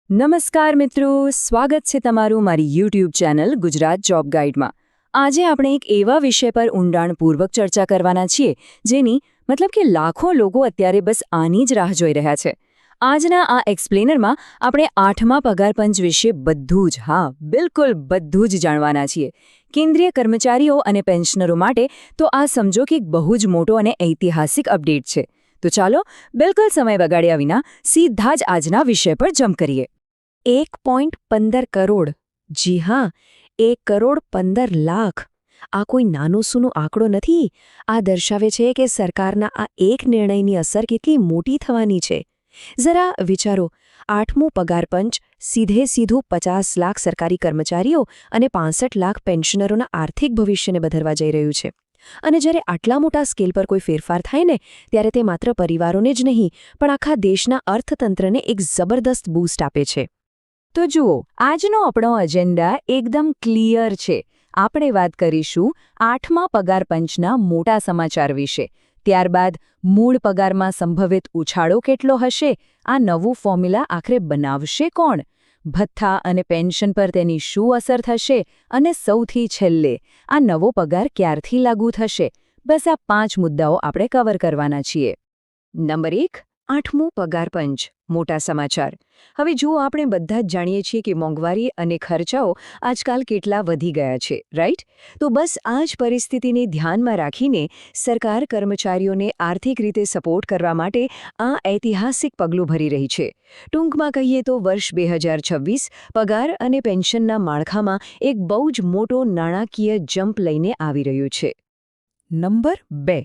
નમસ્કાર મિત્રો, સ્વાગત છે તમારું મારી યુટ્યુબ ચેનલ ગુજરાત જોબ ગાઈડમાં। આજે આપણે એક એવા વિષય પર ઊંડાણપૂર્વક ચર્ચા કરવાના છીએ જેની મતલબ કે લાખો લોકો અત્યારે બસ આની જ રાહ જોઈ રહ્યા છે। આજના આ એક્સપ્લેનરમાં આપણે 8મા પગાર પંચ વિશે બધું જ બિલકુલ બધું જ જાણવાના છીએ। કેન્દ્રીય કર્મચારીઓ અને પેન્શનરો માટે તો આ સમજો કે એક બહુ જ મોટો અને ઐતિહાસિક અપડેટ છે। તો ચાલો બિલકુલ સમય બગાડ્યા વિના સીધા જ આજના વિષય પર જમ્પ કરીએ। 1.15 કરોડ, જી હા, 1,15,00,000। આ કોઈ નાનો સૂનો આંકડો નથી। આ દર્શાવે છે કે સરકારના આ એક નિર્ણયની અસર કેટલી મોટી થવાની છે। જરા વિચારો, 8મું પગાર પંચ સીધું 50 લાખ સરકારી કર્મચારીઓ અને 65 લાખ પેન્શનરોના આર્થિક ભવિષ્યને બદલવા જઈ રહ્યું છે। અને જ્યારે આટલા મોટા સ્કેલ પર કોઈ ફેરફાર થાય ને, ત્યારે તે માત્ર પરિવારોને જ નહીં પણ આખા દેશના અર્થતંત્રને એક જબરદસ્ત બૂસ્ટ આપે છે। તો જુઓ, આજનો આપણો એજન્ડા એકદમ ક્લિયર છે। આપણે વાત કરીશું 8મા પગાર પંચના મોટા સમાચાર વિશે, ત્યારબાદ મૂળ પગારમાં સંભવિત ઉછાળો કેટલો હશે, આ નવું ફોર્મ્યુલા આખરે બનાવશે કોણ, ભથ્થા અને પેન્શન પર તેની શું અસર થશે, અને સૌથી છેલ્લે આ નવો પગાર ક્યારથી લાગુ થશે। બસ આ 5 મુદ્દાઓ આપણે કવર કરવાના છીએ। નંબર 1, 8મું પગાર પંચ, મોટા સમાચાર। હવે જુઓ, આપણે બધા જ જાણીએ છીએ કે મોંઘવારી અને ખર્ચાઓ આજકાલ કેટલા વધી ગયા છે, રાઈટ? તો બસ આ જ પરિસ્થિતિને ધ્યાનમાં રાખીને સરકાર કર્મચારીઓને આર્થિક રીતે સપોર્ટ કરવા માટે આ ઐતિહાસિક પગલું ભરી રહી છે। ટૂંકમાં કહીએ તો વર્ષ 2026 પગાર અને પેન્શનના માળખામાં એક બહુ જ મોટો નાણાકીય જમ્પ લઈને આવી રહ્યું છે। નંબર 2,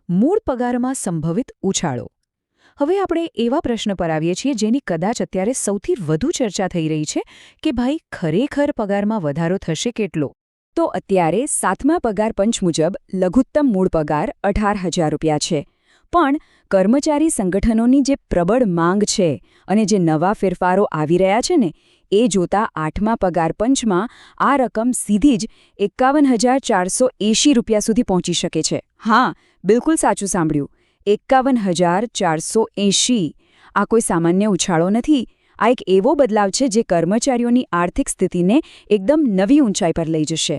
મૂળ પગારમાં સંભવિત ઉછાળો। હવે આપણે એવા પ્રશ્ન પર આવીએ છીએ જેની કદાચ અત્યારે સૌથી વધુ ચર્ચા થઈ રહી છે કે ભાઈ, ખરેખર પગારમાં વધારો થશે કેટલો? તો અત્યારે 7મા પગાર પંચ મુજબ લઘુત્તમ મૂળ પગાર 18,000 રૂપિયા છે। પણ કર્મચારી સંગઠનોની જે પ્રબળ માંગ છે અને જે નવા ફેરફારો આવી રહ્યા છે ને, એ જોતા 8મા પગાર પંચમાં આ રકમ સીધી જ 51,480 રૂપિયા સુધી પહોંચી શકે છે। બિલકુલ સાચું સાંભળ્યું, 51,480। આ કોઈ સામાન્ય ઉછાળો નથી। આ એક એવો બદલાવ છે જે કર્મચારીઓની આર્થિક સ્થિતિને એકદમ નવી ઊંચાઈ પર લઈ જશે।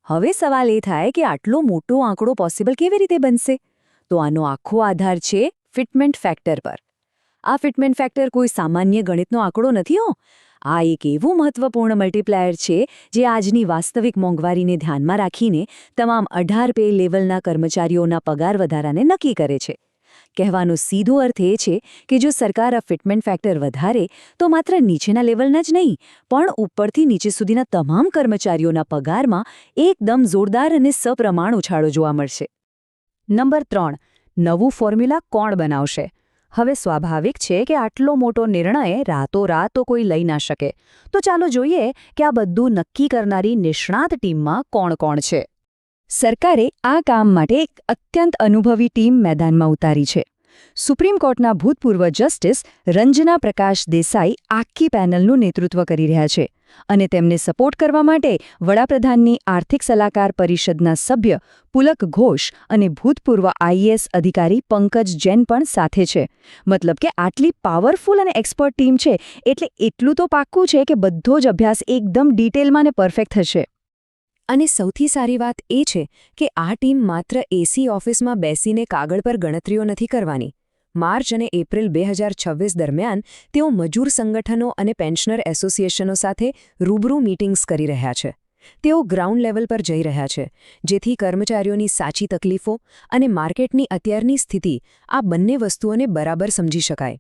હવે સવાલ એ થાય કે આટલો મોટો આંકડો પોસિબલ કેવી રીતે બનશે? તો આનો આખો આધાર છે ફિટમેન્ટ ફેક્ટર પર। આ ફિટમેન્ટ ફેક્ટર કોઈ સામાન્ય ગણિતનો આંકડો નથી હો। આ એક એવું મહત્વપૂર્ણ મલ્ટીપ્લાયર છે જે આજની વાસ્તવિક મોંઘવારીને ધ્યાનમાં રાખીને તમામ 18 પે લેવલના કર્મચારીઓના પગાર વધારાને નક્કી કરે છે। કહેવાનો સીધો અર્થ એ છે કે જો સરકાર આ ફિટમેન્ટ ફેક્ટર વધારે તો માત્ર નીચેના લેવલના જ નહીં પણ ઉપરથી નીચે સુધીના તમામ કર્મચારીઓના પગારમાં એકદમ જોરદાર અને સપ્રમાણ ઉછાળો જોવા મળશે। નંબર 3, નવું ફોર્મ્યુલા કોણ બનાવશે? હવે સ્વાભાવિક છે કે આટલો મોટો નિર્ણય રાતોરાત તો કોઈ લઈ ના શકે। તો ચાલો જોઈએ કે આ બધું નક્કી કરનારી નિષ્ણાત ટીમમાં કોણ કોણ છે। સરકારે આ કામ માટે એક અત્યંત અનુભવી ટીમ મેદાનમાં ઉતારી છે। સુપ્રીમ કોર્ટના ભૂતપૂર્વ જસ્ટિસ રંજના પ્રકાશ દેસાઈ આખી પેનલનું નેતૃત્વ કરી રહ્યા છે અને તેમને સપોર્ટ કરવા માટે વડાપ્રધાનની આર્થિક સલાહકાર પરિષદના સભ્ય પુલક ઘોષ અને ભૂતપૂર્વ આઈએએસ અધિકારી પંકજ જૈન પણ સાથે છે। મતલબ કે આટલી પાવરફુલ અને એક્સપર્ટ ટીમ છે એટલે એટલું તો પાક્કું છે કે બધો જ અભ્યાસ એકદમ ડિટેલમાં અને પરફેક્ટ થશે। અને સૌથી સારી વાત એ છે કે આ ટીમ માત્ર એસી ઓફિસમાં બેસીને કાગળ પર ગણતરીઓ નથી કરવાની। માર્ચ અને એપ્રિલ 2026 દરમિયાન તેઓ મજૂર સંગઠનો અને પેન્શનર એસોસિએશનો સાથે રૂબરૂ મીટિંગ્સ કરી રહ્યા છે। તેઓ ગ્રાઉન્ડ લેવલ પર જઈ રહ્યા છે જેથી કર્મચારીઓની સાચી તકલીફો અને માર્કેટની અત્યારની સ્થિતિ આ બંને વસ્તુઓને બરાબર સમજી શકાય।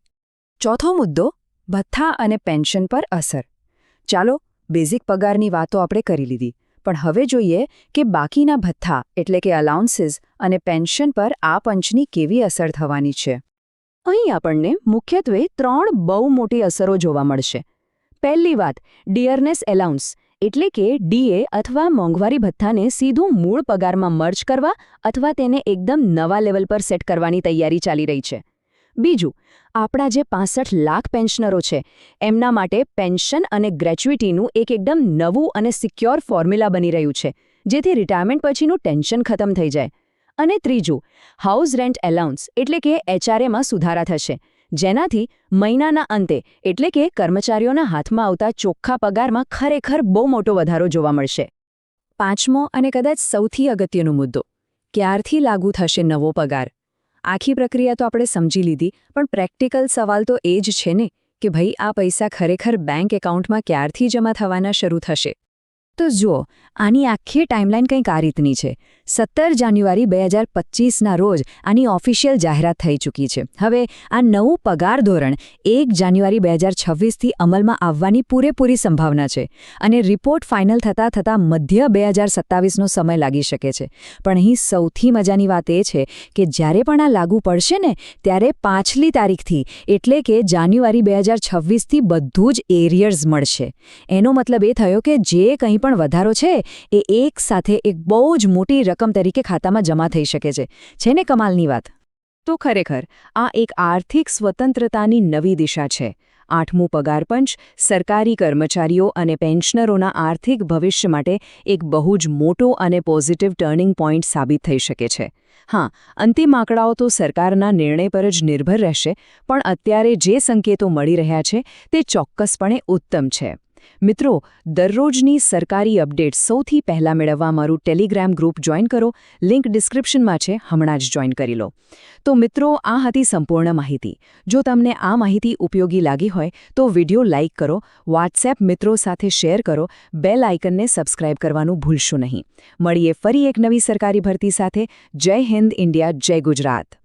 ચોથો મુદ્દો, ભથ્થા અને પેન્શન પર અસર। ચાલો, બેઝિક પગારની વાતો આપણે કરી લીધી, પણ હવે જોઈએ કે બાકીના ભથ્થા એટલે કે અલાઉન્સીસ અને પેન્શન પર આ પંચની કેવી અસર થવાની છે। અહીં આપણને મુખ્યત્વે 3 બહુ મોટી અસરો જોવા મળશે। પહેલી વાત, ડિયરનેસ એલાઉન્સ એટલે કે ડીએ અથવા મોંઘવારી ભથ્થાને સીધું મૂળ પગારમાં મર્જ કરવા અથવા તેને એકદમ નવા લેવલ પર સેટ કરવાની તૈયારી ચાલી રહી છે। બીજું, આપણા જે 65 લાખ પેન્શનરો છે એમના માટે પેન્શન અને ગ્રેચ્યુઇટીનું એક એકદમ નવું અને સિક્યોર ફોર્મ્યુલા બની રહ્યું છે જેથી રિટાયરમેન્ટ પછીનું ટેન્શન ખતમ થઈ જાય। અને ત્રીજું, હાઉસ રેન્ટ એલાઉન્સ એટલે કે એચઆરએમાં સુધારા થશે જેનાથી મહિનાના અંતે એટલે કે કર્મચારીઓના હાથમાં આવતા ચોખ્ખા પગારમાં ખરેખર બહુ મોટો વધારો જોવા મળશે. પાંચમો અને કદાચ સૌથી અગત્યનો મુદ્દો, ક્યારથી લાગુ થશે નવો પગાર? આખી પ્રક્રિયા તો આપણે સમજી લીધી, પણ પ્રેક્ટિકલ સવાલ તો એ જ છે ને કે ભાઈ આ પૈસા ખરેખર બેંક એકાઉન્ટમાં ક્યારથી જમા થવાના શરૂ થશે? તો જુઓ, આની આખી ટાઈમલાઈન કંઈક આ રીતની છે. 17 જાન્યુઆરી 2025ના રોજ આની ઓફિશિયલ જાહેરાત થઈ ચૂકી છે. હવે આ નવું પગાર ધોરણ 1 જાન્યુઆરી 2026થી અમલમાં આવવાની પૂરેપૂરી સંભાવના છે અને રિપોર્ટ ફાઇનલ થતાં મધ્ય 2027નો સમય લાગી શકે છે. પણ અહીં સૌથી મજાની વાત એ છે કે જ્યારે પણ આ લાગુ પડશે ને ત્યારે પાછલી તારીખથી એટલે કે જાન્યુઆરી 2026થી બધું જ એરિયર્સ મળશે. એનો મતલબ એ થયો કે જે કંઈ પણ વધારો છે એ એક સાથે એક બહુ જ મોટી રકમ તરીકે ખાતામાં જમા થઈ શકે છે. છે ને કમાલની વાત? તો ખરેખર આ એક આર્થિક સ્વતંત્રતાની નવી દિશા છે. 8મું પગાર પંચ સરકારી કર્મચારીઓ અને પેન્શનરોના આર્થિક ભવિષ્ય માટે એક બહુ જ મોટો અને પોઝિટિવ ટર્નિંગ પોઈન્ટ સાબિત થઈ શકે છે. હા, અંતિમ આંકડાઓ તો સરકારના નિર્ણય પર જ નિર્ભર રહેશે, પણ અત્યારે જે સંકેતો મળી રહ્યા છે તે ચોક્કસપણે ઉત્તમ છે. મિત્રો, દરરોજની સરકારી અપડેટ સૌથી પહેલાં મેળવવા મારું ટેલિગ્રામ ગ્રુપ જોઈન કરો. લિંક ડિસ્ક્રિપ્શનમાં છે, હમણાં જ જોઈન કરી લો. તો મિત્રો, આ હતી સંપૂર્ણ માહિતી. જો તમને આ માહિતી ઉપયોગી લાગી હોય તો વિડિયો લાઇક કરો, વોટ્સએપ મિત્રો સાથે શેર કરો, બેલ આઇકનને સબસ્ક્રાઇબ કરવાનું ભૂલશો નહીં. મળીએ ફરી એક નવી સરકારી ભરતી સાથે. જય હિન્દ, ઇન્ડિયા, જય ગુજરાત.